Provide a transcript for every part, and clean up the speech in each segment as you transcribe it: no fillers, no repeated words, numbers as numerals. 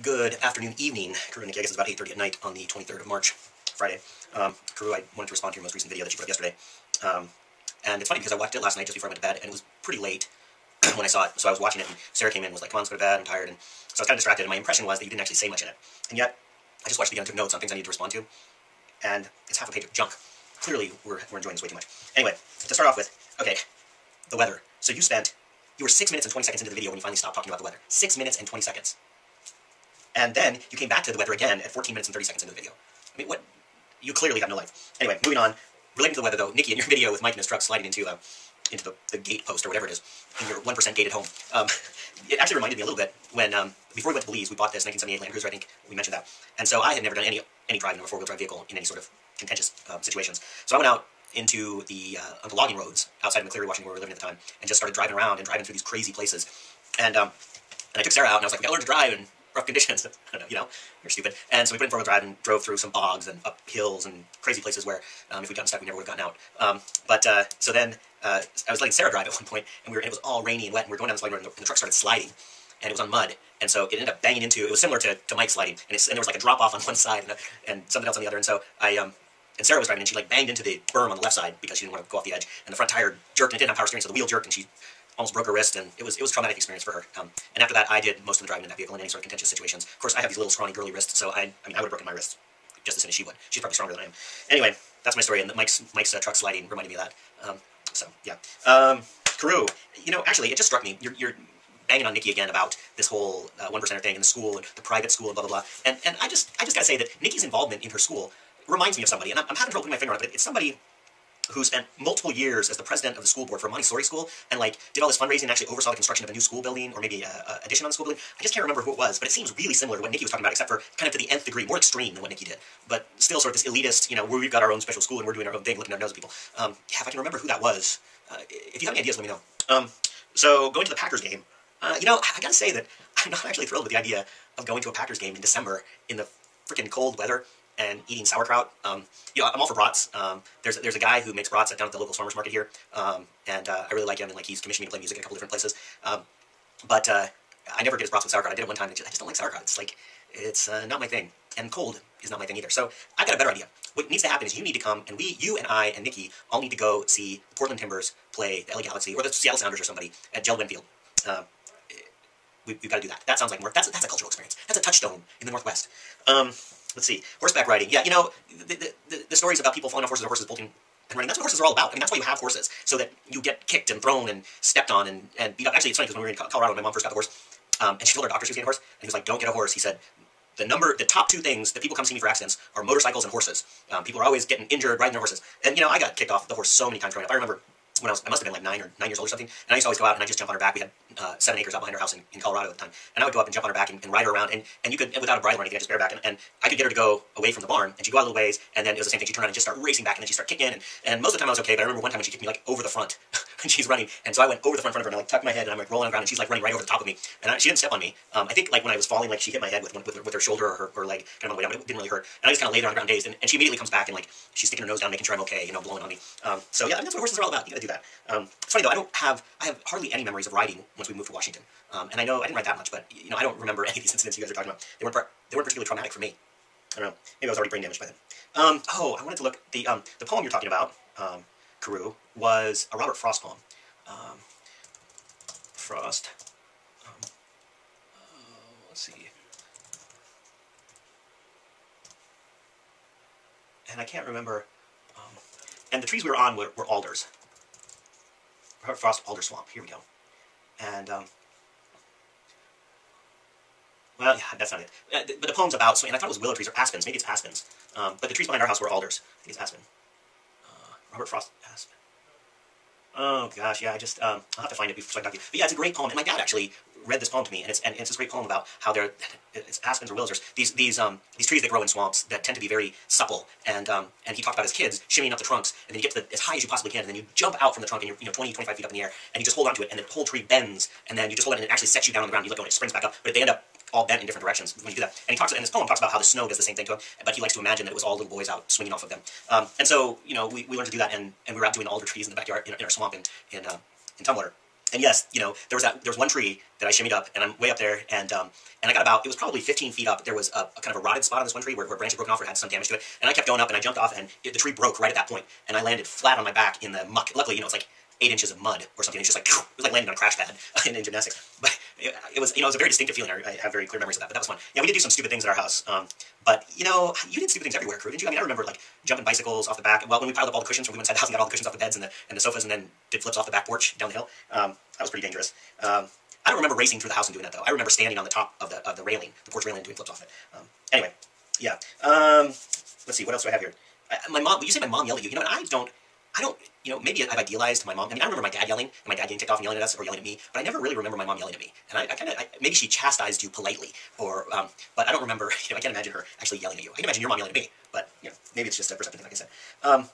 Good afternoon, evening, Karu and Nikki. I guess it's about 8:30 at night on the 23rd of March, Friday. Karu, I wanted to respond to your most recent video that you put up yesterday. And it's funny because I watched it last night just before I went to bed, and it was pretty late when I saw it. So I was watching it, and Sarah came in and was like, come on, let's go to bed, I'm tired. And so I was kind of distracted, and my impression was that you didn't actually say much in it. And yet, I just watched it again and took notes on things I need to respond to, and it's half a page of junk. Clearly, we're enjoying this way too much. Anyway, to start off with, okay, the weather. So you were 6 minutes and 20 seconds into the video when you finally stopped talking about the weather. 6 minutes and 20 seconds. And then you came back to the weather again at 14 minutes and 30 seconds into the video. I mean, what? You clearly have no life. Anyway, moving on. Relating to the weather, though, Nikki, in your video with Mike in his truck sliding into the gate post or whatever it is, in your 1% gate at home, it actually reminded me a little bit when, before we went to Belize, we bought this 1978 Land Cruiser, I think we mentioned that. And so I had never done any driving of a four-wheel drive vehicle in any sort of contentious situations. So I went out into the logging roads outside of McCleary, Washington, where we were living at the time, and just started driving around and driving through these crazy places. And I took Sarah out, and I was like, we gotta learn to drive in rough conditions. I don't know, you're stupid. And so we put in four-wheel drive and drove through some bogs and up hills and crazy places where if we'd gotten stuck, we never would have gotten out. So then I was letting Sarah drive at one point, and it was all rainy and wet, and we were going down the sliding road, and the truck started sliding, and it was on mud, and so it ended up banging into, it was similar to Mike's sliding, and there was like a drop-off on one side and something else on the other, and so and Sarah was driving, and she like banged into the berm on the left side because she didn't want to go off the edge, and the front tire jerked, and it didn't have power steering, so the wheel jerked, and she almost broke her wrist, and it was a traumatic experience for her. And after that, I did most of the driving in that vehicle in any sort of contentious situations. Of course, I have these little scrawny girly wrists, so I would have broken my wrist just as soon as she would. She's probably stronger than I am. Anyway, that's my story, and Mike's truck sliding reminded me of that. So yeah, Karu, actually, it just struck me. You're banging on Nikki again about this whole 1%er thing in the school, and the private school, and blah blah blah. And I just gotta say that Nikki's involvement in her school reminds me of somebody, and I'm having trouble putting my finger on it, but it's somebody who spent multiple years as the president of the school board for a Montessori school, and like did all this fundraising and actually oversaw the construction of a new school building, or maybe addition on the school building. I just can't remember who it was, but it seems really similar to what Nikki was talking about, except for kind of to the nth degree, more extreme than what Nikki did. But still sort of this elitist, where we've got our own special school and we're doing our own thing, looking at our nose at people. Yeah, if I can remember who that was. If you have any ideas, let me know. So going to the Packers game, I gotta say that I'm not actually thrilled with the idea of going to a Packers game in December in the freaking cold weather and eating sauerkraut. I'm all for brats. There's a guy who makes brats down at the local farmers market here, and I really like him, and like he's commissioned me to play music in a couple different places. But I never get his brats with sauerkraut. I did it one time, and I just don't like sauerkraut. It's not my thing, and cold is not my thing either. So I got a better idea. What needs to happen is you need to come, and you and I and Nikki all need to go see the Portland Timbers play the LA Galaxy or the Seattle Sounders or somebody at Jeld-Wen Field. We've got to do that. That sounds like more. That's a cultural experience. That's a touchstone in the Northwest. Let's see. Horseback riding. Yeah, the stories about people falling off horses or horses bolting and running, that's what horses are all about. I mean, that's why you have horses, so that you get kicked and thrown and stepped on and beat up. Actually, it's funny because when we were in Colorado, when my mom first got the horse, and she told her doctor she was getting a horse, and he was like, don't get a horse. He said, the top two things that people come see me for accidents are motorcycles and horses. People are always getting injured riding their horses. And, I got kicked off the horse so many times growing up. I remember when I must have been like 9 years old or something, and I used to always go out and I'd just jump on her back. We had 7 acres out behind our house in Colorado at the time, and I would go up and jump on her back and ride her around, and you could, without a bridle or anything, I just bareback, and I could get her to go away from the barn, and she'd go out a little ways, and then it was the same thing, she'd turn around and just start racing back, and then she'd start kicking, and most of the time I was okay, but I remember one time when she kicked me like over the front, and she's running, and so I went over the front of her, and I like tucked my head, and I'm like rolling on the ground, and she's like running right over the top of me, and she didn't step on me. I think like when I was falling, like she hit my head with her shoulder or her leg kind of on the way down, but it didn't really hurt, and I just kind of laid there on the ground dazed, and she immediately comes back, and like she's sticking her nose down, making sure I'm okay, blowing on me. So yeah, I mean, that's what horses are all about. You gotta do that. It's funny though, I have hardly any memories of riding once we moved to Washington. And I know I didn't ride that much, but I don't remember any of these incidents you guys are talking about. They weren't particularly traumatic for me. I don't know. Maybe I was already brain damaged by then. I wanted to look. The poem you're talking about, Karu, was a Robert Frost poem. Frost. Let's see. And I can't remember. And the trees we were on were alders. Robert Frost Alder Swamp. Here we go. And well, yeah, that's not it. But the poem's about, and I thought it was willow trees or aspens. Maybe it's aspens. But the trees behind our house were alders. I think it's aspen. Robert Frost aspen. Oh gosh, yeah. I'll have to find it before I talk to you. But yeah, it's a great poem. And my dad actually read this poem to me, and it's this great poem about how it's aspens or willows. There's these trees that grow in swamps that tend to be very supple, and he talked about his kids shimmying up the trunks, and then you get to as high as you possibly can, and then you jump out from the trunk, and you're 20, 25 feet up in the air, and you just hold onto it, and the whole tree bends, and then you just hold it, and it actually sets you down on the ground. You let go, and it springs back up, but they end up all bent in different directions when you do that. And this poem talks about how the snow does the same thing to him, but he likes to imagine that it was all little boys out swinging off of them. And so we learned to do that, and we were out doing alder trees in the backyard in our swamp in Tumwater. And yes, there was one tree that I shimmied up, and I'm way up there, and I got about, it was probably 15 feet up. There was a kind of a rotted spot on this one tree where a branch had broken off or had some damage to it, and I kept going up, and I jumped off, and the tree broke right at that point, and I landed flat on my back in the muck. Luckily, it's like 8 inches of mud or something. It's just like, it was like landing on a crash pad in gymnastics. But it was a very distinctive feeling. I have very clear memories of that, but that was fun. Yeah, we did do some stupid things at our house. But, you did stupid things everywhere, Crew, didn't you? I mean, I remember, like, jumping bicycles off the back. Well, when we piled up all the cushions, when we went inside the house and got all the cushions off the beds and the sofas, and then did flips off the back porch down the hill. That was pretty dangerous. I don't remember racing through the house and doing that, though. I remember standing on the top of the railing, the porch railing, and doing flips off it. Anyway, yeah. Let's see, what else do I have here? My mom, you say my mom yelled at you. And I don't, maybe I've idealized my mom. I mean, I remember my dad yelling, and my dad getting ticked off and yelling at us, or yelling at me, but I never really remember my mom yelling at me. And maybe she chastised you politely, or, but I don't remember, I can't imagine her actually yelling at you. I can imagine your mom yelling at me, but, maybe it's just a perception thing, like I said.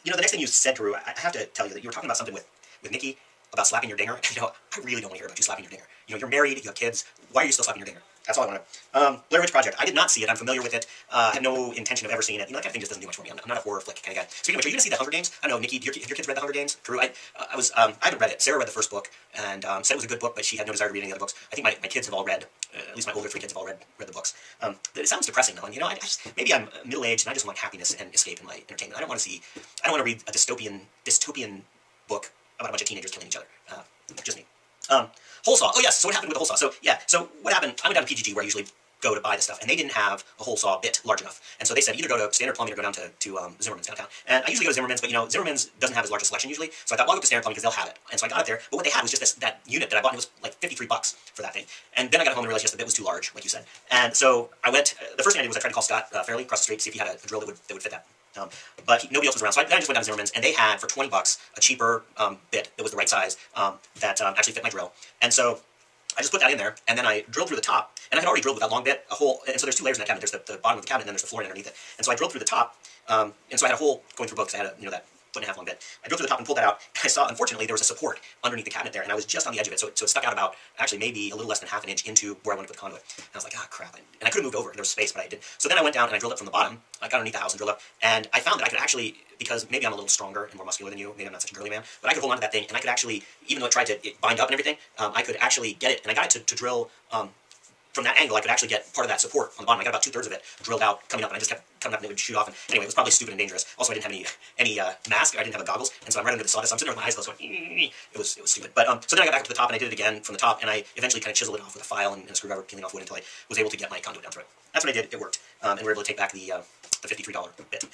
The next thing you said, Drew, I have to tell you that you were talking about something with Nikki, about slapping your dinger. I really don't want to hear about you slapping your dinger. You're married, you have kids. Why are you still slapping your dinger? That's all I want to know. Blair Witch Project. I did not see it. I'm familiar with it. I have no intention of ever seeing it. That kind of thing just doesn't do much for me. I'm not a horror flick kind of guy. Speaking of which, are you going to see the Hunger Games? I don't know, Nikki, have your kids read the Hunger Games? Drew, I haven't read it. Sarah read the first book and said it was a good book, but she had no desire to read any other books. I think my kids have all read, at least my older 3 kids have all read the books. It sounds depressing though, and maybe I'm middle-aged and I just want happiness and escape in my entertainment. I don't want to read a dystopian book about a bunch of teenagers killing each other. Just me. Hole saw. Oh yes, so what happened with the hole saw? So yeah, so what happened, I went down to PGG where I usually go to buy the stuff, and they didn't have a hole saw bit large enough. And so they said either go to Standard Plumbing or go down to Zimmerman's downtown. And I usually go to Zimmerman's, but Zimmerman's doesn't have as large a selection usually. So I thought, well, I'll go to Standard Plumbing because they'll have it. And so I got it there, but what they had was just that unit that I bought, and it was like $53 for that thing. And then I got home and realized that it was too large, like you said. And so I went, the first thing I did was I tried to call Scott Fairley across the street to see if he had a drill that would fit that. But nobody else was around, so then I just went down to Zimmerman's, and they had, for $20, a cheaper bit that was the right size that actually fit my drill. And so I just put that in there, and then I drilled through the top, and I had already drilled with that long bit, a hole, and so there's 2 layers in that cabinet. There's the bottom of the cabinet, and then there's the floor underneath it. And so I drilled through the top, and so I had a hole going through both, because I had that 1.5 long bit. I drilled through the top and pulled that out, and I saw, unfortunately, there was a support underneath the cabinet there, and I was just on the edge of it, so it stuck out about, actually, maybe a little less than half an inch into where I wanted to put the conduit. And I was like, ah, crap. And I could have moved over, there was space, but I didn't. So then I went down and I drilled up from the bottom, I got underneath the house and drilled up, and I found that I could actually, because maybe I'm a little stronger and more muscular than you, maybe I'm not such a girly man, but I could hold on to that thing, and I could actually, even though it tried to bind up and everything, I could actually get it, and I got it to drill, from that angle, I could actually get part of that support on the bottom. I got about 2/3 of it drilled out, coming up, and I just kept coming up, and it would shoot off. And anyway, it was probably stupid and dangerous. Also, I didn't have any mask. I didn't have a goggles, and so I'm right under the sawdust. So I'm sitting there with my eyes closed, going, it was stupid. But so then I got back up to the top, and I did it again from the top, and I eventually kind of chiseled it off with a file and a screwdriver, peeling off wood until I was able to get my conduit down through it. That's what I did. It worked, and we were able to take back the $53 bit.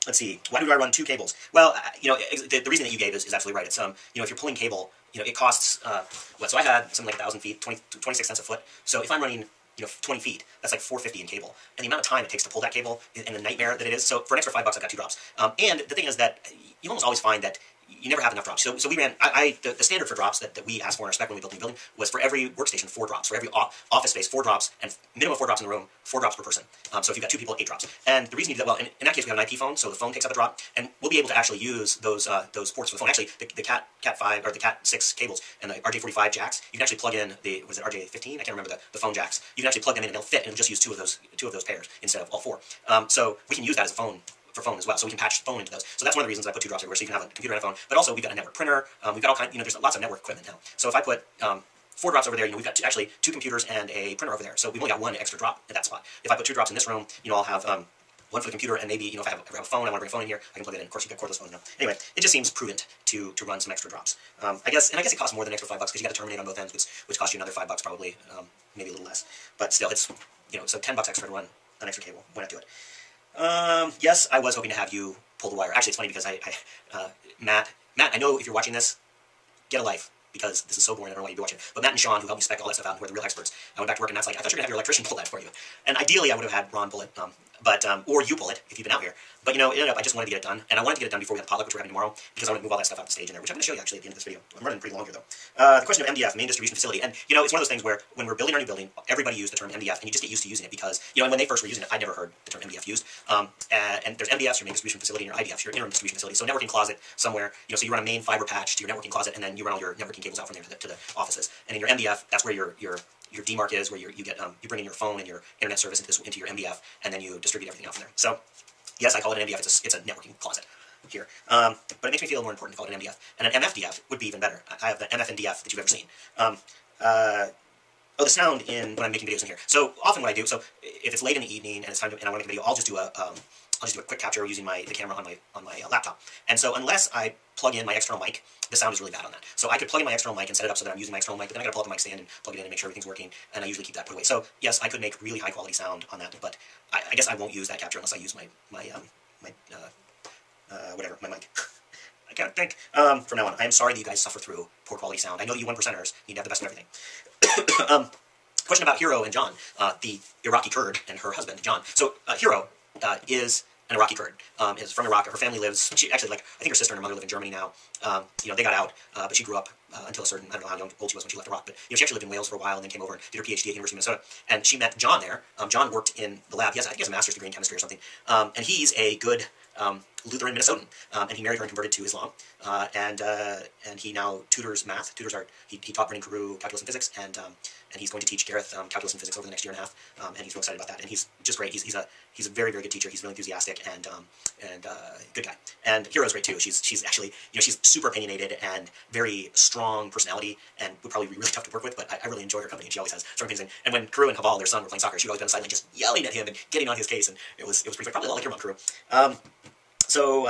Let's see. Why do I run 2 cables? Well, the reason that you gave is absolutely right. It's if you're pulling cable, it costs So I had something like 1,000 feet, 26 cents a foot. So if I'm running 20 feet, that's like $4.50 in cable. And the amount of time it takes to pull that cable and the nightmare that it is. So for an extra $5, I've got 2 drops. And the thing is that you almost always find that you never have enough drops. So we ran, the standard for drops that we asked for in our spec when we built the building was for every workstation, 4 drops. For every office space, 4 drops, and minimum of 4 drops in the room, 4 drops per person. So if you've got 2 people, 8 drops. And the reason you do that, well, in that case, we have an IP phone, so the phone takes up a drop, and we'll be able to actually use those ports for the phone. Actually, the Cat 5 or the Cat 6 cables and the RJ45 jacks, you can actually plug in was it RJ15? I can't remember the phone jacks. You can actually plug them in and they'll fit, and just use two of those pairs instead of all 4. So we can use that as a phone. For phone as well, so we can patch phone into those. So that's one of the reasons I put 2 drops everywhere, so you can have a computer and a phone. But also we've got a network printer. We've got all kinds. There's lots of network equipment now. So if I put 4 drops over there, we've got actually 2 computers and a printer over there. So we've only got 1 extra drop at that spot. If I put 2 drops in this room, I'll have 1 for the computer, and maybe if I have a phone, I want to bring a phone in here, I can plug it in. Of course, you've got cordless phones now. Anyway, it just seems prudent to run some extra drops. I guess it costs more than extra $5 because you got to terminate on both ends, which costs you another $5 probably, maybe a little less. But still, it's so $10 extra to run an extra cable. Why not do it? Yes, I was hoping to have you pull the wire. Actually, it's funny because Matt, I know if you're watching this, get a life, because this is so boring, I don't know why you'd be watching. But Matt and Sean, who helped me spec all that stuff out, who are the real experts, I went back to work, and Matt's like, I thought you were going to have your electrician pull that for you. And ideally, I would have had Ron pull it, or you pull it, if you've been out here. But, it ended up, I just wanted to get it done, and I wanted to get it done before we had the potluck, which we're having tomorrow, because I want to move all that stuff out the stage in there, which I'm going to show you, actually, at the end of this video. I'm running pretty long here, though. The question of MDF, main distribution facility, and, it's one of those things where, when we're building our new building, everybody used the term MDF, and you just get used to using it, because, and when they first were using it, I never heard the term MDF used. And there's MDFs, your main distribution facility, and your IDFs, your interim distribution facility. So networking closet somewhere, so you run a main fiber patch to your networking closet, and then you run all your networking cables out from there to the offices. And in your MDF, that's where your DMARC is, where you bring in your phone and your internet service into your MDF, and then you distribute everything out from there. So, yes, I call it an MDF. It's a networking closet. here. But it makes me feel more important to call it an MDF. And an MFDF would be even better. I have the MFNDF that you've ever seen. Oh, the sound when I'm making videos in here. So often what I do, so if it's late in the evening and it's time to, and I want to make a video, I'll just do a quick capture using the camera on my laptop. And so unless I plug in my external mic, the sound is really bad on that. So I could plug in my external mic and set it up so that I'm using my external mic, but then I got to pull up the mic stand and plug it in and make sure everything's working. And I usually keep that put away. So yes, I could make really high quality sound on that, but I guess I won't use that capture unless I use my mic. I can't think. From now on, I am sorry that you guys suffer through poor quality sound. I know that you 1%ers need to have the best of everything. Question about Hero and John, the Iraqi Kurd, and her husband, John. So, Hero is an Iraqi Kurd, is from Iraq. Her family lives, she actually, like, I think her sister and her mother live in Germany now. They got out, but she grew up until a certain, I don't know how old she was when she left Iraq, but, she actually lived in Wales for a while and then came over and did her PhD at University of Minnesota. And she met John there. John worked in the lab. I think he has a master's degree in chemistry or something. And he's a good Lutheran Minnesotan, and he married her and converted to Islam, and he now tutors math, tutors art. He taught Brennan Carew calculus and physics, and he's going to teach Gareth calculus and physics over the next year and a half, and he's real excited about that. And he's just great. He's a very, very good teacher. He's really enthusiastic and good guy. And Hero's great too. She's actually, she's super opinionated and very strong personality, and would probably be really tough to work with. But I really enjoy her company, and she always has strong opinions. And when Carew and Haval, their son, were playing soccer, she'd always been silently just yelling at him and getting on his case, and it was pretty funny. Probably a lot like your mom, Carew. So,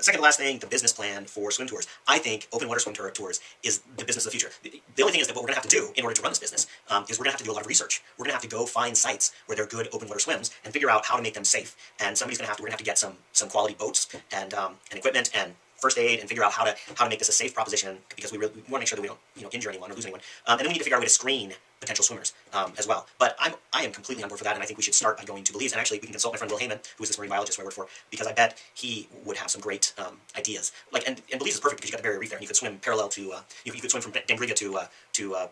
second to last thing, the business plan for swim tours. I think open water swim tours is the business of the future. The only thing is that what we're going to have to do in order to run this business is we're going to have to do a lot of research. We're going to have to go find sites where there are good open water swims and figure out how to make them safe. And we're going to have to get some quality boats and equipment and first aid and figure out how to make this a safe proposition, because we want to make sure that we don't injure anyone or lose anyone. And then we need to figure out a way to screen potential swimmers as well. But I am completely on board for that, and I think we should start by going to Belize. And actually, we can consult my friend Will Heyman, who is this marine biologist who I work for, because I bet he would have some great ideas. And Belize is perfect because you got the barrier reef there, and you could swim parallel to you could swim from Dangriga to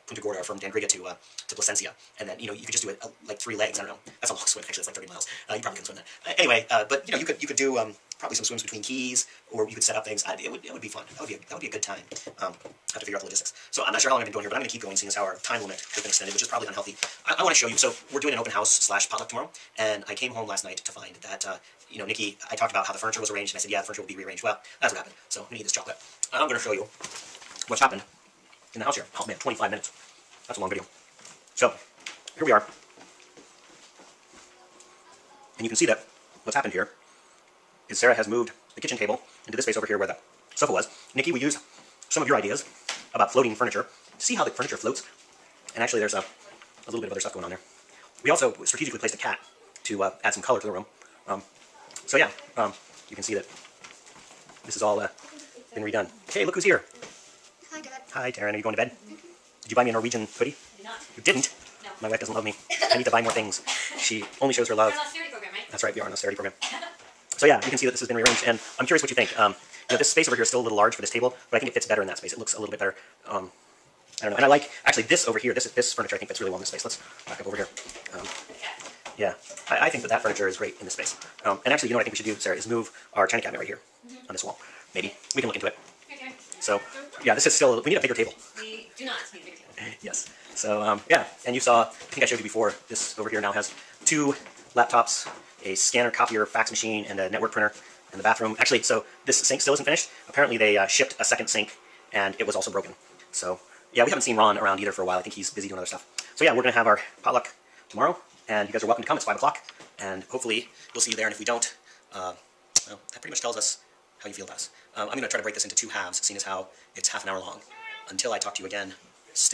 Punta Gorda, or from Dangriga to Placencia, and then you could just do it like 3 legs. I don't know. That's a long swim. Actually, it's like 30 miles. You probably couldn't swim that. Anyway, but you could do probably some swims between keys, or you could set up things. It would be fun. That would be a good time. Have to figure out the logistics. So I'm not sure how long I've been going here, but I'm going to keep going, seeing as how our time limit has been extended, which is probably unhealthy. I want to show you. So we're doing an open house / potluck tomorrow, and I came home last night to find that Nikki, I talked about how the furniture was arranged, and I said, yeah, the furniture will be rearranged. Well, that's what happened. So I'm going to eat this chocolate. I'm going to show you what's happened in the house here. Oh man, 25 minutes. That's a long video. So here we are, and you can see that what's happened here is Sarah has moved the kitchen table into this space over here where the sofa was. Nikki, we used some of your ideas about floating furniture to see how the furniture floats. And actually there's a little bit of other stuff going on there. We also strategically placed a cat to add some color to the room. So yeah, you can see that this has all been redone. Hey, look who's here. Hi, Dad. Hi, Taryn. Are you going to bed? Did you buy me a Norwegian hoodie? I did not. You didn't? No. My wife doesn't love me. I need to buy more things. She only shows her love. We're an austerity program, right? That's right, we are an austerity program. So yeah, you can see that this has been rearranged, and I'm curious what you think. This space over here is still a little large for this table, but I think it fits better in that space. It looks a little bit better. I don't know. And I like, actually, this over here, this furniture I think fits really well in this space. Let's back up over here. Yeah, I think that furniture is great in this space. And actually, what I think we should do, Sarah, is move our china cabinet right here on this wall. Maybe. We can look into it. Okay. So, yeah, this is still, we need a bigger table. We do not need a bigger table. Yes. So, yeah, and you saw, I think I showed you before, this over here now has 2 laptops, a scanner, copier, fax machine, and a network printer in the bathroom. Actually, so this sink still isn't finished. Apparently they shipped a second sink, and it was also broken. So, yeah, we haven't seen Ron around either for a while. I think he's busy doing other stuff. So yeah, we're going to have our potluck tomorrow, and you guys are welcome to come. It's 5 o'clock, and hopefully we'll see you there, and if we don't, well, that pretty much tells us how you feel about us. I'm going to try to break this into 2 halves, seeing as how it's half an hour long. Until I talk to you again, stay